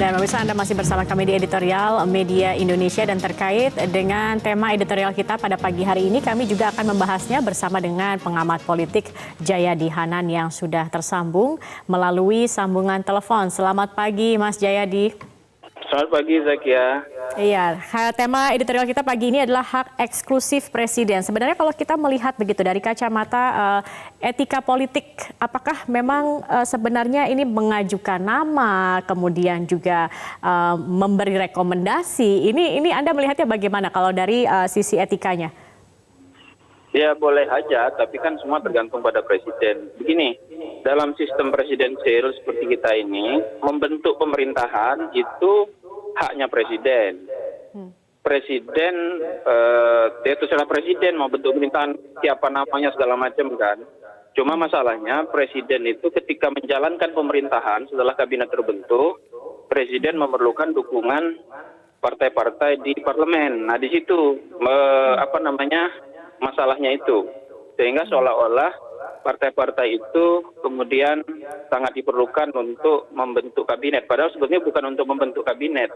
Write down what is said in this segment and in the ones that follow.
Dan pemirsa, Anda masih bersama kami di Editorial Media Indonesia, dan terkait dengan tema editorial kita pada pagi hari ini, kami juga akan membahasnya bersama dengan pengamat politik Jayadi Hanan yang sudah tersambung melalui sambungan telepon. Selamat pagi Mas Jayadi. Selamat pagi Zakia. Iya, tema editorial kita pagi ini adalah hak eksklusif presiden. Sebenarnya kalau kita melihat begitu dari kacamata etika politik, apakah memang sebenarnya ini mengajukan nama, kemudian juga memberi rekomendasi? Ini Anda melihatnya bagaimana kalau dari sisi etikanya? Ya boleh aja, tapi kan semua tergantung pada presiden. Begini, dalam sistem presidensial seperti kita ini, membentuk pemerintahan itu haknya presiden. Presiden, dia terserah presiden mau bentuk pemerintahan siapa namanya segala macam kan. Cuma masalahnya presiden itu ketika menjalankan pemerintahan setelah kabinet terbentuk, presiden memerlukan dukungan partai-partai di parlemen. Nah di situ masalahnya itu, sehingga seolah-olah partai-partai itu kemudian sangat diperlukan untuk membentuk kabinet, padahal sebetulnya bukan untuk membentuk kabinet,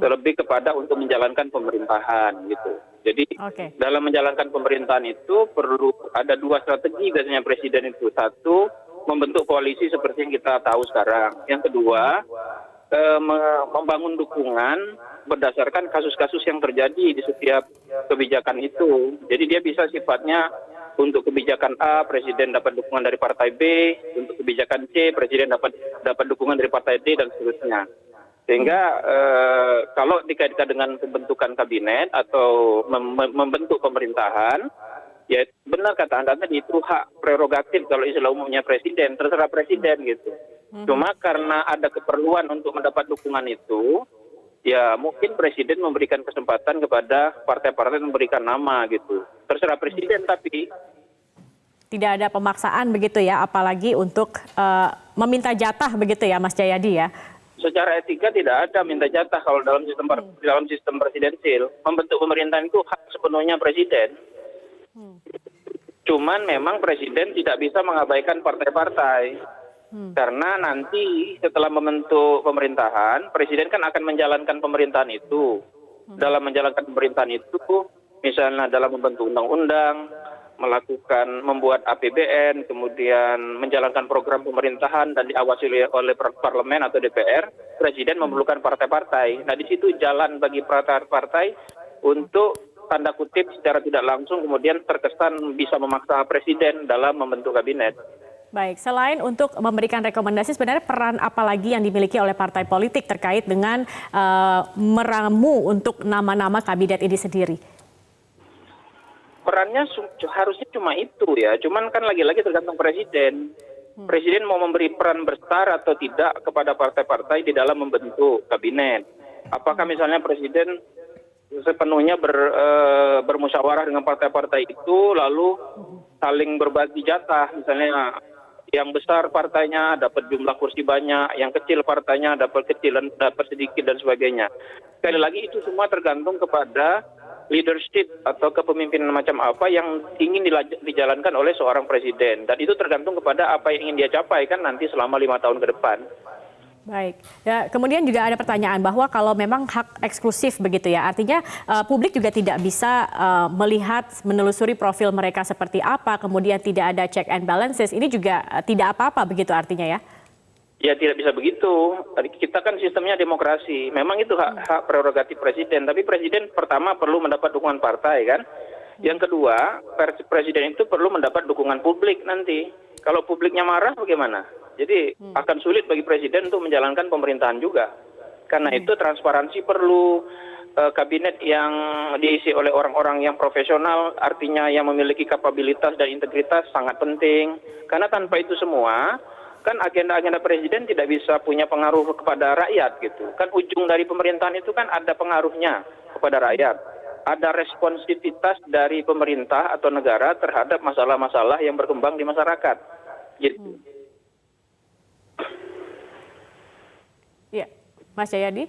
terlebih kepada untuk menjalankan pemerintahan gitu. Jadi dalam menjalankan pemerintahan itu perlu ada dua strategi biasanya presiden itu. Satu, membentuk koalisi seperti yang kita tahu sekarang. Yang kedua, membangun dukungan berdasarkan kasus-kasus yang terjadi di setiap kebijakan itu. Jadi dia bisa sifatnya untuk kebijakan A, presiden dapat dukungan dari partai B, untuk kebijakan C, presiden dapat dukungan dari partai D, dan seterusnya. Sehingga kalau dikaitkan dengan pembentukan kabinet atau membentuk pemerintahan, ya benar kata Anda tadi, itu hak prerogatif kalau istilah umumnya presiden, terserah presiden gitu. Cuma karena ada keperluan untuk mendapat dukungan itu, ya mungkin presiden memberikan kesempatan kepada partai-partai memberikan nama gitu. Terserah presiden, tapi tidak ada pemaksaan begitu ya, apalagi untuk meminta jatah begitu ya Mas Jayadi ya. Secara etika tidak ada minta jatah kalau dalam sistem presidensil. Membentuk pemerintahan itu hak sepenuhnya presiden. Cuman memang presiden tidak bisa mengabaikan partai-partai. Karena nanti setelah membentuk pemerintahan, presiden kan akan menjalankan pemerintahan itu. Dalam menjalankan pemerintahan itu, misalnya dalam membentuk undang-undang, membuat APBN, kemudian menjalankan program pemerintahan dan diawasi oleh parlemen atau DPR, presiden memerlukan partai-partai. Nah di situ jalan bagi partai-partai untuk tanda kutip secara tidak langsung kemudian terkesan bisa memaksa presiden dalam membentuk kabinet. Baik, selain untuk memberikan rekomendasi, sebenarnya peran apa lagi yang dimiliki oleh partai politik terkait dengan meramu untuk nama-nama kabinet ini sendiri? Perannya harusnya cuma itu ya, cuman kan lagi-lagi tergantung presiden. Presiden mau memberi peran besar atau tidak kepada partai-partai di dalam membentuk kabinet. Apakah misalnya presiden sepenuhnya bermusyawarah dengan partai-partai itu, lalu saling berbagi jatah, misalnya yang besar partainya dapat jumlah kursi banyak, yang kecil partainya dapat kecil dan dapat sedikit dan sebagainya. Sekali lagi itu semua tergantung kepada leadership atau kepemimpinan macam apa yang ingin dijalankan oleh seorang presiden, dan itu tergantung kepada apa yang ingin dia capai kan nanti selama 5 tahun ke depan. Baik, ya, kemudian juga ada pertanyaan bahwa kalau memang hak eksklusif begitu ya, artinya publik juga tidak bisa melihat, menelusuri profil mereka seperti apa, kemudian tidak ada check and balances, ini juga tidak apa-apa begitu artinya ya? Ya tidak bisa begitu, kita kan sistemnya demokrasi, memang itu hak prerogatif presiden, tapi presiden pertama perlu mendapat dukungan partai kan, yang kedua presiden itu perlu mendapat dukungan publik nanti, kalau publiknya marah bagaimana? Jadi akan sulit bagi presiden untuk menjalankan pemerintahan juga. Karena itu transparansi perlu, kabinet yang diisi oleh orang-orang yang profesional, artinya yang memiliki kapabilitas dan integritas sangat penting. Karena tanpa itu semua, kan agenda-agenda presiden tidak bisa punya pengaruh kepada rakyat gitu. Kan ujung dari pemerintahan itu kan ada pengaruhnya kepada rakyat. Ada responsivitas dari pemerintah atau negara terhadap masalah-masalah yang berkembang di masyarakat. Gitu. Ya, Mas Jayadi?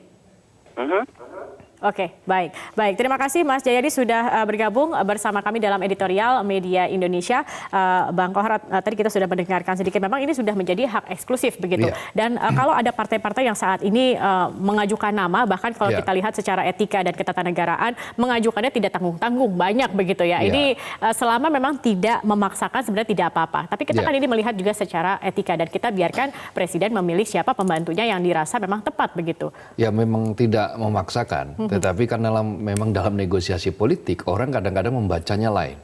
Oke, baik. Baik, terima kasih Mas Jayadi sudah bergabung bersama kami dalam editorial Media Indonesia. Bang Kohar, tadi kita sudah mendengarkan sedikit, memang ini sudah menjadi hak eksklusif begitu. Iya. Dan kalau ada partai-partai yang saat ini mengajukan nama, bahkan kalau Iya. kita lihat secara etika dan ketatanegaraan, mengajukannya tidak tanggung-tanggung, banyak begitu ya. Iya. Ini selama memang tidak memaksakan sebenarnya tidak apa-apa. Tapi kita Iya. kan ini melihat juga secara etika dan kita biarkan Presiden memilih siapa pembantunya yang dirasa memang tepat begitu. Ya memang tidak memaksakan, tetapi kan memang dalam negosiasi politik orang kadang-kadang membacanya lain.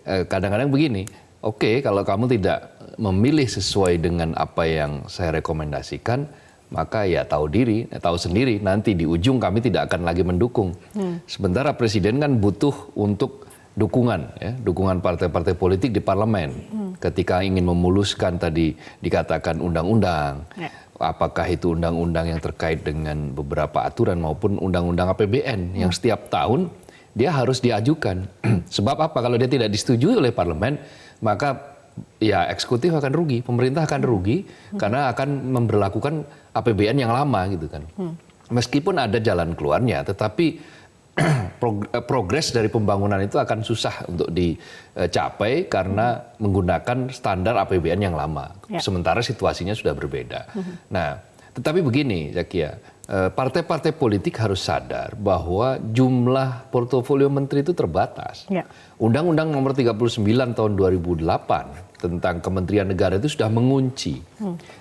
Kadang-kadang begini, oke, kalau kamu tidak memilih sesuai dengan apa yang saya rekomendasikan, maka ya tahu sendiri nanti di ujung kami tidak akan lagi mendukung. Sementara Presiden kan butuh untuk dukungan, ya, dukungan partai-partai politik di parlemen. Ketika ingin memuluskan tadi dikatakan undang-undang. Ya. Apakah itu undang-undang yang terkait dengan beberapa aturan maupun undang-undang APBN yang setiap tahun dia harus diajukan. Sebab apa? Kalau dia tidak disetujui oleh parlemen, maka ya eksekutif akan rugi, pemerintah akan rugi karena akan memberlakukan APBN yang lama gitu kan. Meskipun ada jalan keluarnya, tetapi progres dari pembangunan itu akan susah untuk dicapai karena menggunakan standar APBN yang lama. Ya. Sementara situasinya sudah berbeda. Nah, tetapi begini, Zakia, partai-partai politik harus sadar bahwa jumlah portofolio menteri itu terbatas. Ya. Undang-Undang Nomor 39 tahun 2008 tentang Kementerian Negara itu sudah mengunci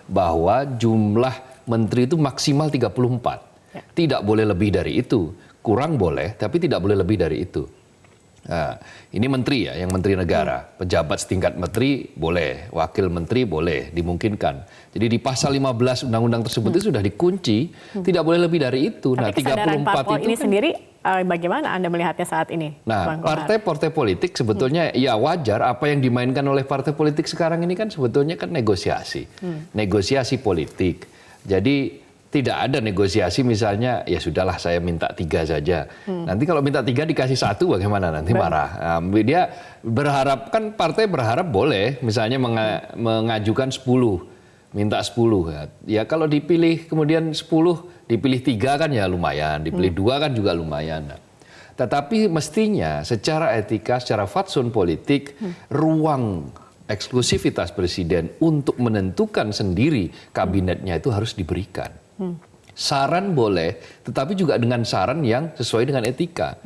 bahwa jumlah menteri itu maksimal 34. Ya. Tidak boleh lebih dari itu. Kurang boleh, tapi tidak boleh lebih dari itu. Nah, ini menteri ya, yang menteri negara. Pejabat setingkat menteri boleh, wakil menteri boleh, dimungkinkan. Jadi di pasal 15 undang-undang tersebut itu sudah dikunci, tidak boleh lebih dari itu. Tapi kesadaran parpol ini sendiri bagaimana Anda melihatnya saat ini? Nah, Bang Kohar? partai-partai politik sebetulnya ya wajar apa yang dimainkan oleh partai politik sekarang ini kan sebetulnya kan negosiasi. Negosiasi politik. Jadi tidak ada negosiasi misalnya ya sudahlah saya minta 3 saja. Nanti kalau minta 3 dikasih 1 bagaimana nanti marah. Dia berharap kan partai berharap boleh misalnya mengajukan 10, minta 10. Ya kalau dipilih kemudian 10, dipilih 3 kan ya lumayan, dipilih 2 kan juga lumayan. Tetapi mestinya secara etika, secara fatsun politik, ruang eksklusivitas presiden untuk menentukan sendiri kabinetnya itu harus diberikan. Saran boleh, tetapi juga dengan saran yang sesuai dengan etika.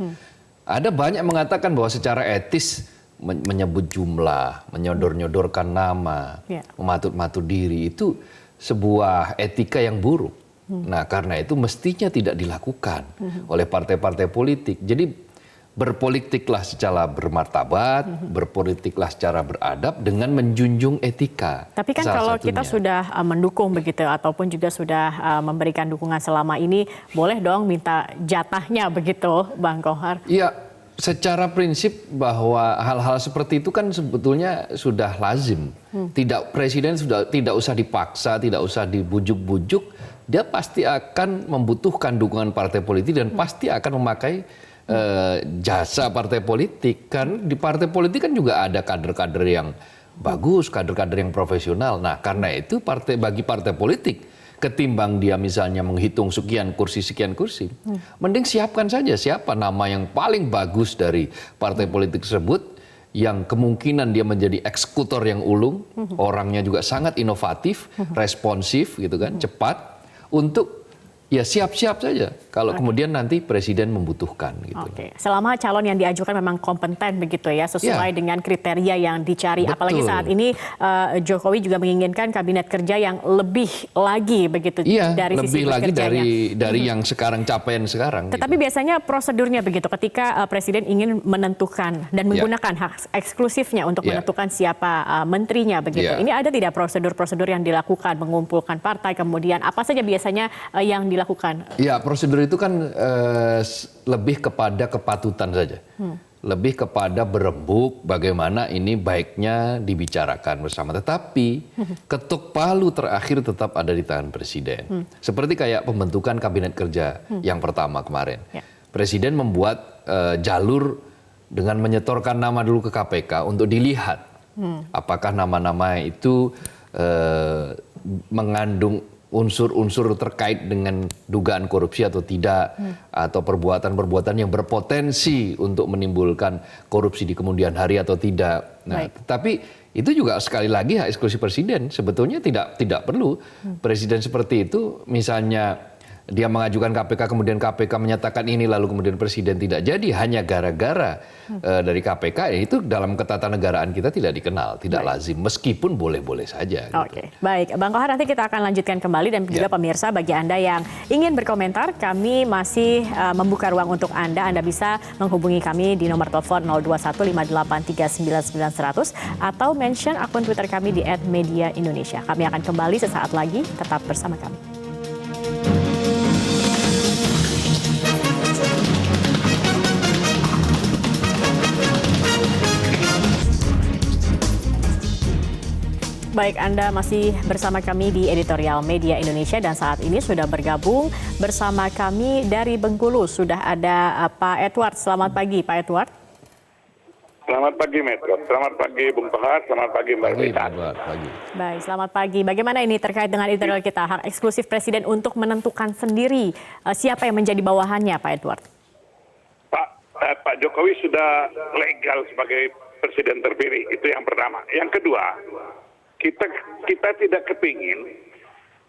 Ada banyak mengatakan bahwa secara etis menyebut jumlah, menyodor-nyodorkan nama, mematut-matut diri itu sebuah etika yang buruk. Nah, karena itu mestinya tidak dilakukan oleh partai-partai politik. Jadi berpolitiklah secara bermartabat, berpolitiklah secara beradab dengan menjunjung etika. Tapi kan kalau kita sudah mendukung begitu ataupun juga sudah memberikan dukungan selama ini, boleh dong minta jatahnya begitu, Bang Kohar? Iya, secara prinsip bahwa hal-hal seperti itu kan sebetulnya sudah lazim. Presiden sudah tidak usah dipaksa, tidak usah dibujuk-bujuk, dia pasti akan membutuhkan dukungan partai politik dan pasti akan memakai jasa partai politik. Kan di partai politik kan juga ada kader-kader yang bagus, kader-kader yang profesional. Nah, karena itu bagi partai politik ketimbang dia misalnya menghitung sekian kursi, mending siapkan saja siapa nama yang paling bagus dari partai politik tersebut yang kemungkinan dia menjadi eksekutor yang ulung, orangnya juga sangat inovatif, responsif gitu kan, cepat untuk ya siap-siap saja kalau kemudian nanti presiden membutuhkan gitu. Oke, selama calon yang diajukan memang kompeten begitu ya, sesuai dengan kriteria yang dicari. Betul. Apalagi saat ini Jokowi juga menginginkan kabinet kerja yang lebih lagi begitu dari sisi lebih lagi bekerjanya. dari yang sekarang capaian sekarang. Tetapi biasanya prosedurnya begitu ketika presiden ingin menentukan dan menggunakan hak eksklusifnya untuk menentukan siapa menterinya begitu. Ini ada tidak prosedur-prosedur yang dilakukan, mengumpulkan partai kemudian apa saja biasanya yang dilakukan? Ya, prosedur itu kan lebih kepada kepatutan saja. Lebih kepada berembuk bagaimana ini baiknya dibicarakan bersama. Tetapi ketuk palu terakhir tetap ada di tangan presiden. Seperti kayak pembentukan kabinet kerja yang pertama kemarin. Presiden membuat jalur dengan menyetorkan nama dulu ke KPK untuk dilihat apakah nama-nama itu mengandung unsur-unsur terkait dengan dugaan korupsi atau tidak, atau perbuatan-perbuatan yang berpotensi untuk menimbulkan korupsi di kemudian hari atau tidak. Nah, tapi itu juga sekali lagi hak eksklusif presiden. Sebetulnya tidak perlu presiden seperti itu, misalnya dia mengajukan KPK, kemudian KPK menyatakan ini, lalu kemudian presiden tidak jadi hanya gara-gara dari KPK, ya itu dalam ketatanegaraan kita tidak dikenal, tidak lazim, meskipun boleh-boleh saja. Oke, baik. Bang Kohar, nanti kita akan lanjutkan kembali, dan juga pemirsa, bagi Anda yang ingin berkomentar, kami masih membuka ruang untuk Anda. Anda bisa menghubungi kami di nomor telepon 02158399100 atau mention akun Twitter kami di @mediaindonesia. Kami akan kembali sesaat lagi, tetap bersama kami. Baik, Anda masih bersama kami di Editorial Media Indonesia, dan saat ini sudah bergabung bersama kami dari Bengkulu. Sudah ada Pak Edward. Selamat pagi, Pak Edward. Selamat pagi, Metro. Selamat pagi, Bung Kohar. Selamat pagi, Mbak Rita. Baik, selamat pagi. Bagaimana ini terkait dengan editorial kita, hak eksklusif presiden untuk menentukan sendiri siapa yang menjadi bawahannya, Pak Edward? Pak Jokowi sudah legal sebagai presiden terpilih. Itu yang pertama. Yang kedua, kita tidak kepingin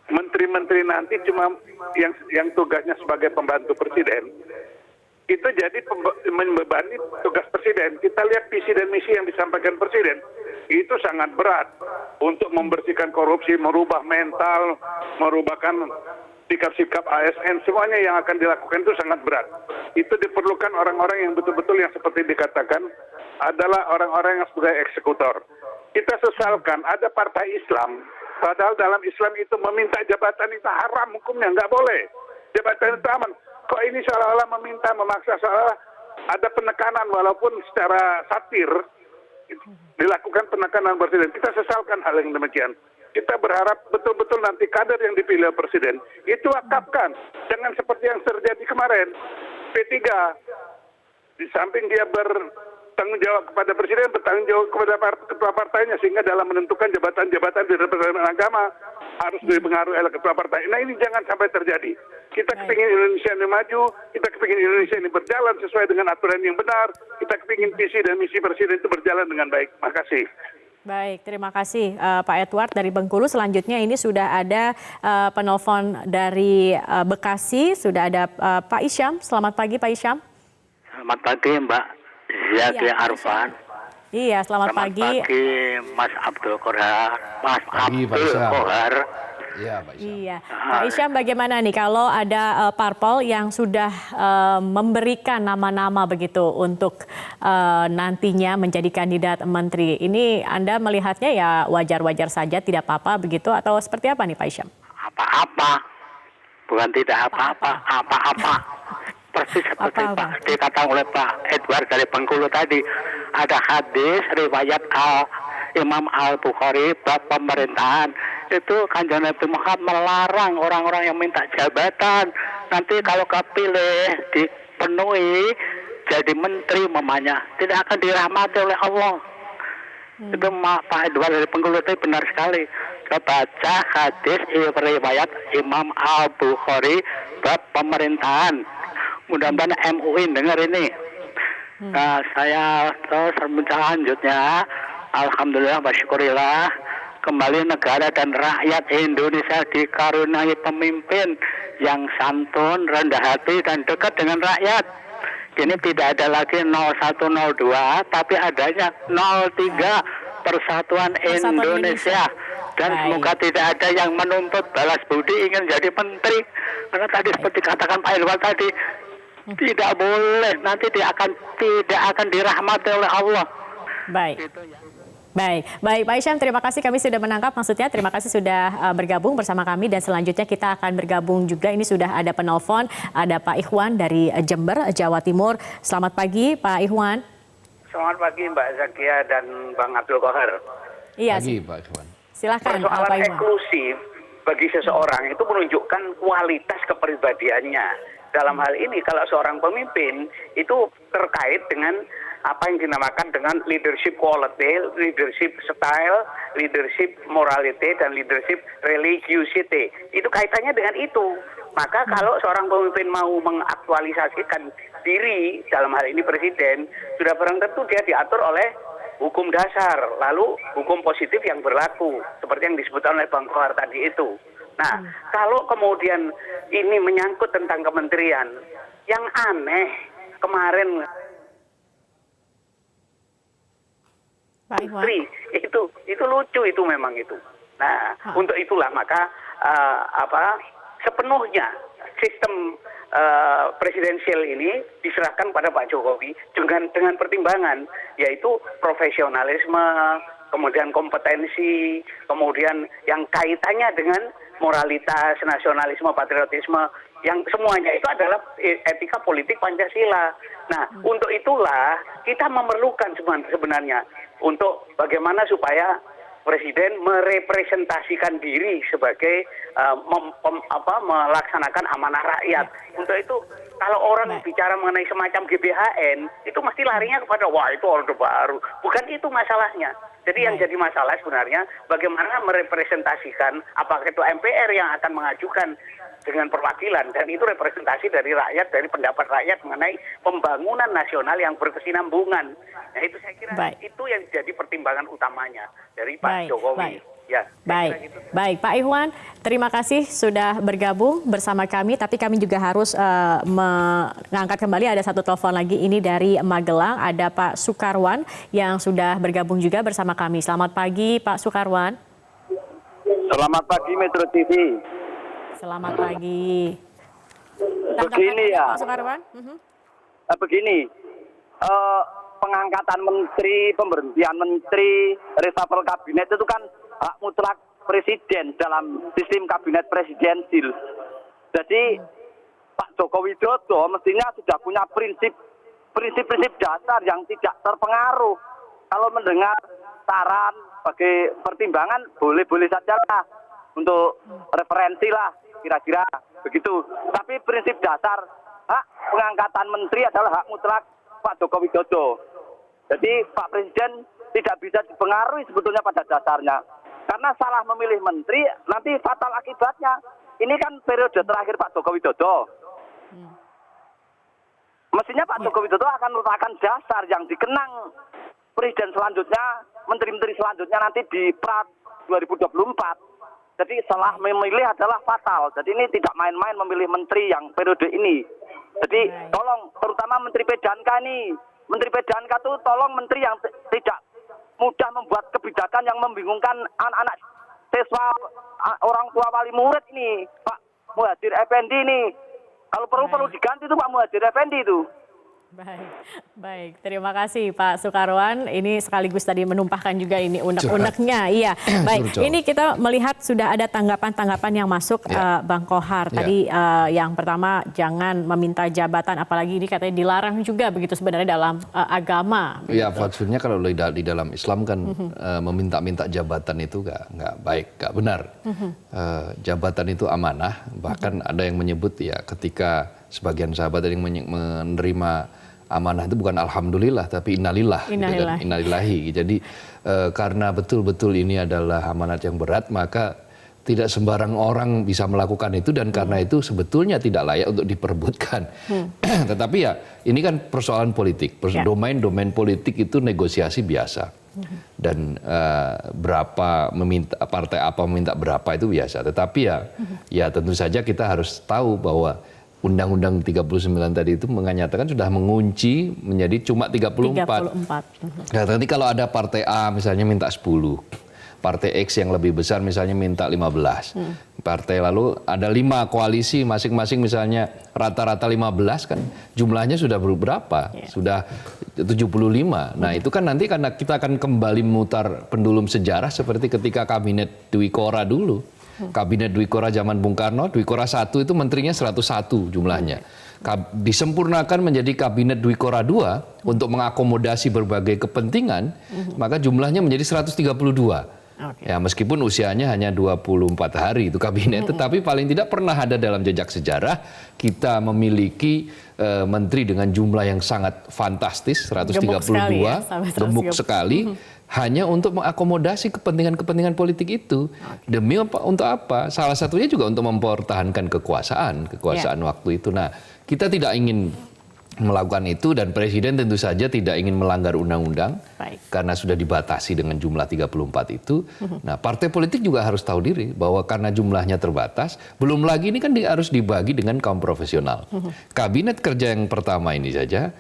menteri-menteri nanti cuma yang tugasnya sebagai pembantu presiden itu jadi membebani tugas presiden. Kita lihat visi dan misi yang disampaikan presiden itu sangat berat untuk membersihkan korupsi, merubah mental, merubahkan sikap-sikap ASN, semuanya yang akan dilakukan itu sangat berat. Itu diperlukan orang-orang yang betul-betul yang seperti dikatakan adalah orang-orang yang sebagai eksekutor. Kita sesalkan ada partai Islam, padahal dalam Islam itu meminta jabatan itu haram, hukumnya nggak boleh. Jabatan itu aman. Kok ini seolah-olah meminta, memaksa, seolah ada penekanan walaupun secara satir dilakukan penekanan presiden. Kita sesalkan hal yang demikian. Kita berharap betul-betul nanti kader yang dipilih presiden itu wakafkan. Jangan seperti yang terjadi kemarin. P3 di samping dia bertanggung jawab kepada presiden, bertanggung jawab kepada ketua partainya, sehingga dalam menentukan jabatan-jabatan di Departemen Agama harus dipengaruhi oleh ketua partai. Nah, ini jangan sampai terjadi. Kita kepingin Indonesia ini maju, kita kepingin Indonesia ini berjalan sesuai dengan aturan yang benar, kita kepingin visi dan misi presiden itu berjalan dengan baik. Makasih. Baik, terima kasih Pak Edward dari Bengkulu. Selanjutnya ini sudah ada penelpon dari Bekasi, sudah ada Pak Isyam. Selamat pagi, Pak Isyam. Selamat pagi, Mbak Zaki Arfan. Iya, selamat pagi. Selamat pagi, Mas Abdul Kohar. Iya, Pak Isyam. Iya, Pak Isyam, bagaimana nih kalau ada parpol yang sudah memberikan nama-nama begitu untuk nantinya menjadi kandidat menteri? Ini Anda melihatnya ya wajar-wajar saja, tidak apa-apa begitu, atau seperti apa nih Pak Isyam? Apa-apa, bukan tidak apa-apa, apa-apa. Persis seperti Pak dikatakan oleh Pak Edward dari Bengkulu tadi, ada hadis riwayat Imam Al-Bukhari bab pemerintahan. Itu Kanjeng Nabi Muhammad melarang orang-orang yang minta jabatan nanti kalau kepilih dipenuhi jadi menteri mamanya tidak akan dirahmati oleh Allah. Itu Pak Edward dari Bengkulu itu benar sekali. Baca hadis riwayat Imam Al-Bukhari bab pemerintahan. Mudah-mudahan MUI dengar ini. Nah, saya terus selanjutnya, alhamdulillah wa syukurillah, kembali negara dan rakyat Indonesia dikaruniai pemimpin yang santun, rendah hati, dan dekat dengan rakyat. Kini tidak ada lagi 0102, tapi adanya 03, Persatuan Indonesia. Dan semoga tidak ada yang menuntut balas budi ingin jadi menteri. Karena tadi seperti katakan Pak Irwan tadi, tidak boleh, nanti tidak akan dirahmati oleh Allah. Baik. Baik, Pak Isyam, terima kasih, kami sudah menangkap maksudnya. Terima kasih sudah bergabung bersama kami, dan selanjutnya kita akan bergabung juga. Ini sudah ada penelpon, ada Pak Ikhwan dari Jember, Jawa Timur. Selamat pagi, Pak Ikhwan. Selamat pagi, Mbak Zakia dan Bang Abdul Kohar. Iya, Pagi, Pak Ikhwan. Silakan, Persoalan Pak Ikhwan. eksklusif bagi seseorang itu menunjukkan kualitas kepribadiannya. Dalam hal ini, kalau seorang pemimpin itu terkait dengan apa yang dinamakan dengan leadership quality, leadership style, leadership morality, dan leadership religiosity. Itu kaitannya dengan itu. Maka kalau seorang pemimpin mau mengaktualisasikan diri, dalam hal ini presiden, sudah barang tentu dia diatur oleh hukum dasar, lalu hukum positif yang berlaku, seperti yang disebutkan oleh Bang Kohar tadi itu. Nah, kalau kemudian ini menyangkut tentang kementerian, yang aneh kemarin menteri itu lucu itu memang itu. Nah, untuk itulah maka sepenuhnya sistem presidensial ini diserahkan pada Pak Jokowi dengan pertimbangan yaitu profesionalisme, kemudian kompetensi, kemudian yang kaitannya dengan moralitas, nasionalisme, patriotisme, yang semuanya itu adalah etika politik Pancasila. Nah, untuk itulah kita memerlukan sebenarnya untuk bagaimana supaya Presiden merepresentasikan diri sebagai melaksanakan amanah rakyat. Untuk itu, kalau orang bicara mengenai semacam GBHN, itu mesti larinya kepada, wah itu Orde Baru. Bukan itu masalahnya. Jadi yang jadi masalah sebenarnya, bagaimana merepresentasikan apakah itu MPR yang akan mengajukan dengan perwakilan, dan itu representasi dari rakyat, dari pendapat rakyat mengenai pembangunan nasional yang berkesinambungan. Nah itu saya kira itu yang jadi pertimbangan utamanya dari Pak Jokowi. Ya, baik Pak Ihwan, terima kasih sudah bergabung bersama kami, tapi kami juga harus mengangkat kembali, ada satu telepon lagi ini dari Magelang, ada Pak Sukarwan yang sudah bergabung juga bersama kami. Selamat pagi Pak Sukarwan. Selamat pagi Metro TV. Selamat pagi. Begini ya, Pak Sukarwan. Begini, pengangkatan menteri, pemberhentian menteri, reshuffle kabinet itu kan hak mutlak presiden dalam sistem kabinet presidensil. Jadi Pak Joko Widodo mestinya sudah punya prinsip-prinsip dasar yang tidak terpengaruh. Kalau mendengar saran sebagai pertimbangan boleh-boleh saja lah, untuk referensi lah, kira-kira begitu. Tapi prinsip dasar hak pengangkatan menteri adalah hak mutlak Pak Joko Widodo. Jadi Pak Presiden tidak bisa dipengaruhi sebetulnya pada dasarnya. Karena salah memilih menteri nanti fatal akibatnya. Ini kan periode terakhir Pak Joko Widodo. Mestinya Pak Joko Widodo akan merupakan dasar yang dikenang presiden selanjutnya, menteri-menteri selanjutnya nanti di pra 2024. Jadi salah memilih adalah fatal. Jadi ini tidak main-main memilih menteri yang periode ini. Jadi tolong, terutama Menteri PDHK nih. Menteri PDHK itu tolong menteri yang tidak mudah membuat kebijakan yang membingungkan anak-anak siswa, orang tua wali murid ini. Pak Muhadjir Effendi ini. Kalau perlu diganti itu Pak Muhadjir Effendi itu. Baik. Terima kasih Pak Sukarwan. Ini sekaligus tadi menumpahkan juga ini unek-uneknya. Iya, baik. Ini kita melihat sudah ada tanggapan-tanggapan yang masuk, Bang Kohar. Tadi yang pertama, jangan meminta jabatan, apalagi ini katanya dilarang juga begitu sebenarnya dalam agama. Ya, maksudnya kalau di dalam Islam kan meminta-minta jabatan itu nggak baik, nggak benar. Jabatan itu amanah. Bahkan ada yang menyebut ya, ketika sebagian sahabat yang menerima amanah itu bukan alhamdulillah tapi innalillah. Innalillahi. Jadi karena betul-betul ini adalah amanat yang berat, maka tidak sembarang orang bisa melakukan itu, dan karena itu sebetulnya tidak layak untuk diperebutkan. Tetapi ya ini kan persoalan politik, domain politik itu negosiasi biasa. Dan berapa meminta, partai apa meminta berapa itu biasa. Tetapi ya tentu saja kita harus tahu bahwa Undang-Undang 39 tadi itu menyatakan sudah mengunci menjadi cuma 34. Nah, nanti kalau ada partai A misalnya minta 10, partai X yang lebih besar misalnya minta 15. Partai lalu ada 5 koalisi masing-masing misalnya rata-rata 15, kan jumlahnya sudah berapa? Sudah 75. Nah, itu kan nanti karena kita akan kembali memutar pendulum sejarah seperti ketika kabinet Dwi Kora dulu. Kabinet Dwi Kora zaman Bung Karno, Dwi Kora 1 itu menterinya 101 jumlahnya. Disempurnakan menjadi kabinet Dwi Kora 2 untuk mengakomodasi berbagai kepentingan, maka jumlahnya menjadi 132. Okay. Ya, meskipun usianya hanya 24 hari itu kabinet, tetapi paling tidak pernah ada dalam jejak sejarah kita memiliki menteri dengan jumlah yang sangat fantastis, 132, gemuk sekali, hanya untuk mengakomodasi kepentingan-kepentingan politik itu. Demi untuk apa? Salah satunya juga untuk mempertahankan kekuasaan waktu itu. Nah, kita tidak ingin melakukan itu, dan Presiden tentu saja tidak ingin melanggar undang-undang karena sudah dibatasi dengan jumlah 34 itu. Nah, partai politik juga harus tahu diri bahwa karena jumlahnya terbatas, belum lagi ini kan harus dibagi dengan kaum profesional. Kabinet kerja yang pertama ini saja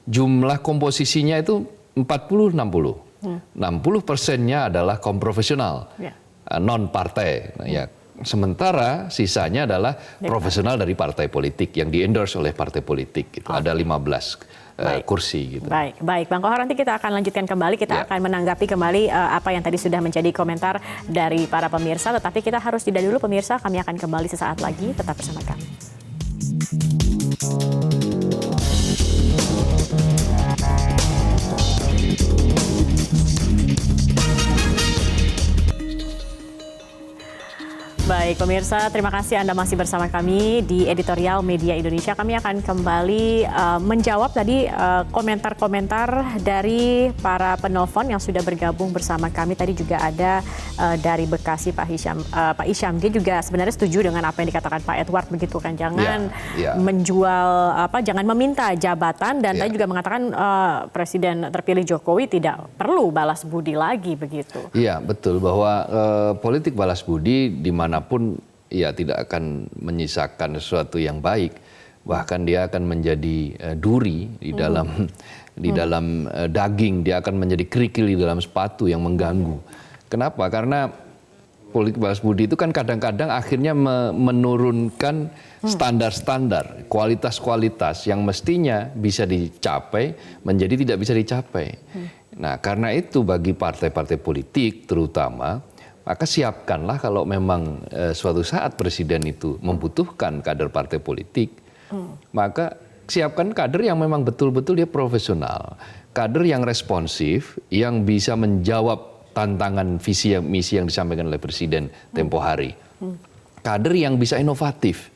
jumlah komposisinya itu 40-60. 60%-nya adalah kaum profesional, non partai. Nah, ya. Sementara sisanya adalah profesional dari partai politik yang di-endorse oleh partai politik. Gitu. Ada 15 kursi. Gitu. Baik. Bang Kohar, nanti kita akan lanjutkan kembali. Kita akan menanggapi kembali apa yang tadi sudah menjadi komentar dari para pemirsa. Tetapi kita harus jeda dulu pemirsa. Kami akan kembali sesaat lagi. Tetap bersama kami. Baik pemirsa, terima kasih Anda masih bersama kami di Editorial Media Indonesia. Kami akan kembali menjawab tadi komentar-komentar dari para penelpon yang sudah bergabung bersama kami. Tadi juga ada dari Bekasi Pak Isyam. Dia juga sebenarnya setuju dengan apa yang dikatakan Pak Edward begitu kan. Jangan menjual jangan meminta jabatan, dan tadi juga mengatakan Presiden terpilih Jokowi tidak perlu balas budi lagi begitu. Iya, betul bahwa politik balas budi di manapun ya tidak akan menyisakan sesuatu yang baik, bahkan dia akan menjadi duri di dalam daging, dia akan menjadi kerikil di dalam sepatu yang mengganggu. Kenapa? Karena politik balas budi itu kan kadang-kadang akhirnya menurunkan standar-standar, kualitas-kualitas yang mestinya bisa dicapai menjadi tidak bisa dicapai. Nah, karena itu bagi partai-partai politik terutama, maka siapkanlah kalau memang suatu saat Presiden itu membutuhkan kader partai politik, maka siapkan kader yang memang betul-betul dia profesional, kader yang responsif, yang bisa menjawab tantangan visi misi yang disampaikan oleh Presiden tempo hari, kader yang bisa inovatif,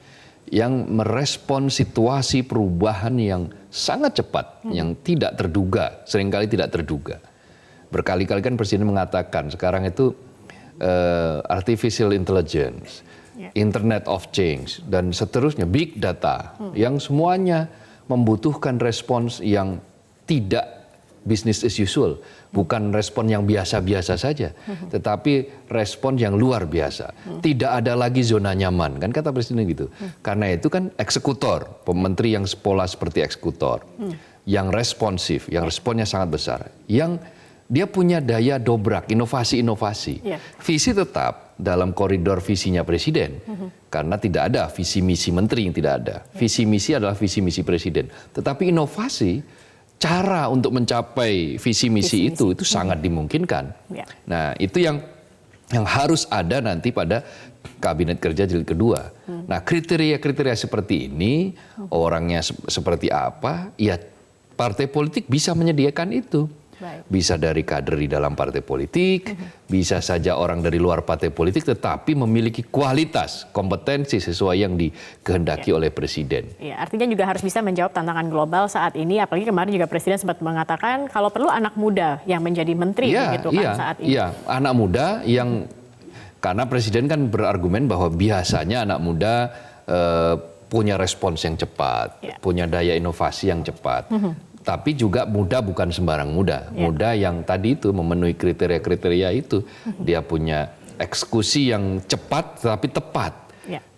yang merespon situasi perubahan yang sangat cepat, yang tidak terduga, seringkali tidak terduga. Berkali-kali kan Presiden mengatakan sekarang itu artificial intelligence, Internet of Things, dan seterusnya, big data, yang semuanya membutuhkan respons yang tidak business as usual, bukan respon yang biasa-biasa saja, tetapi respon yang luar biasa. Tidak ada lagi zona nyaman, kan kata Presiden gitu. Karena itu kan eksekutor, menteri yang pola seperti eksekutor, yang responsif, yang responnya sangat besar, yang dia punya daya dobrak, inovasi-inovasi. Visi tetap dalam koridor visinya Presiden. Karena tidak ada visi misi menteri yang tidak ada. Visi misi adalah visi misi Presiden. Tetapi inovasi, cara untuk mencapai visi misi itu sangat dimungkinkan. Nah, itu yang harus ada nanti pada Kabinet Kerja Jilid Kedua. Nah, kriteria-kriteria seperti ini, orangnya seperti apa, ya partai politik bisa menyediakan itu. Bisa dari kader di dalam partai politik, bisa saja orang dari luar partai politik, tetapi memiliki kualitas, kompetensi sesuai yang dikehendaki oleh Presiden. Ya, artinya juga harus bisa menjawab tantangan global saat ini, apalagi kemarin juga Presiden sempat mengatakan kalau perlu anak muda yang menjadi menteri begitu kan saat ini. Iya, anak muda yang, karena Presiden kan berargumen bahwa biasanya anak muda punya respons yang cepat, punya daya inovasi yang cepat. Tapi juga muda bukan sembarang muda. Muda yang tadi itu memenuhi kriteria-kriteria itu. Dia punya eksekusi yang cepat tapi tepat.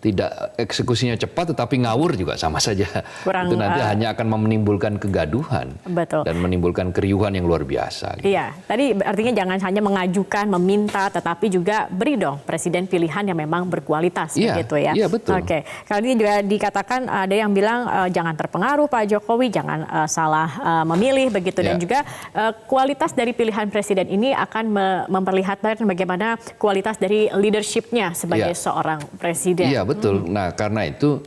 Tidak eksekusinya cepat tetapi ngawur juga sama saja. Itu nanti hanya akan menimbulkan kegaduhan. Dan menimbulkan keriuhan yang luar biasa. Gitu. Iya, tadi artinya jangan hanya mengajukan, meminta, tetapi juga beri dong Presiden pilihan yang memang berkualitas. Gitu ya. Iya, betul. Oke, kalau ini juga dikatakan ada yang bilang jangan terpengaruh Pak Jokowi, jangan salah memilih begitu. Dan juga kualitas dari pilihan Presiden ini akan memperlihatkan bagaimana kualitas dari leadership-nya sebagai seorang Presiden. Iya, betul. Nah, karena itu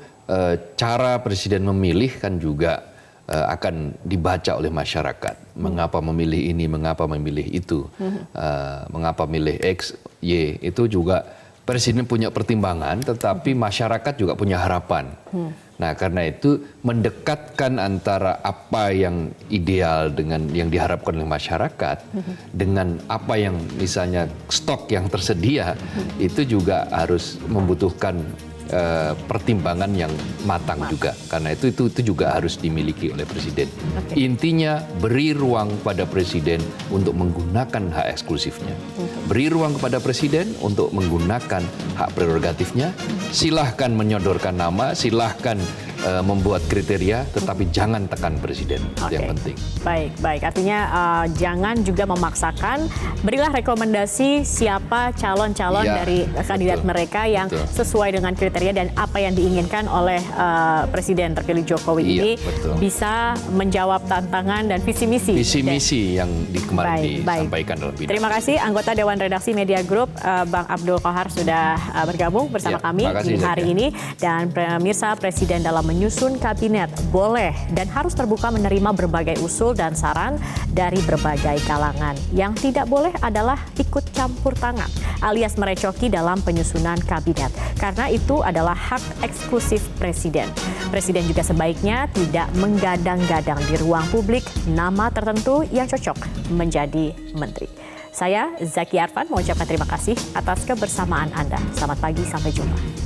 cara Presiden memilih kan juga akan dibaca oleh masyarakat. mengapa memilih ini, mengapa memilih itu, mengapa milih X, Y, itu juga Presiden punya pertimbangan, tetapi masyarakat juga punya harapan. Nah, karena itu mendekatkan antara apa yang ideal dengan yang diharapkan oleh masyarakat dengan apa yang misalnya stok yang tersedia, itu juga harus membutuhkan pertimbangan yang matang juga. Karena itu juga harus dimiliki oleh Presiden. Intinya beri ruang pada Presiden untuk menggunakan hak eksklusifnya. Beri ruang kepada Presiden untuk menggunakan hak prerogatifnya. Silahkan menyodorkan nama, silahkan membuat kriteria, tetapi jangan tekan Presiden. Itu yang penting. Baik. Artinya jangan juga memaksakan. Berilah rekomendasi siapa calon-calon dari kandidat mereka yang sesuai dengan kriteria dan apa yang diinginkan oleh Presiden terpilih Jokowi ini bisa menjawab tantangan dan visi misi. Visi misi yang kemarin disampaikan dalam pidato. Terima kasih anggota Dewan Redaksi Media Group Bang Abdul Qohar sudah bergabung bersama kami di hari ini. Dan pemirsa, Presiden dalam menyusun kabinet boleh dan harus terbuka menerima berbagai usul dan saran dari berbagai kalangan. Yang tidak boleh adalah ikut campur tangan alias merecoki dalam penyusunan kabinet. Karena itu adalah hak eksklusif Presiden. Presiden juga sebaiknya tidak menggadang-gadang di ruang publik nama tertentu yang cocok menjadi menteri. Saya Zaki Arfan mengucapkan terima kasih atas kebersamaan Anda. Selamat pagi, sampai jumpa.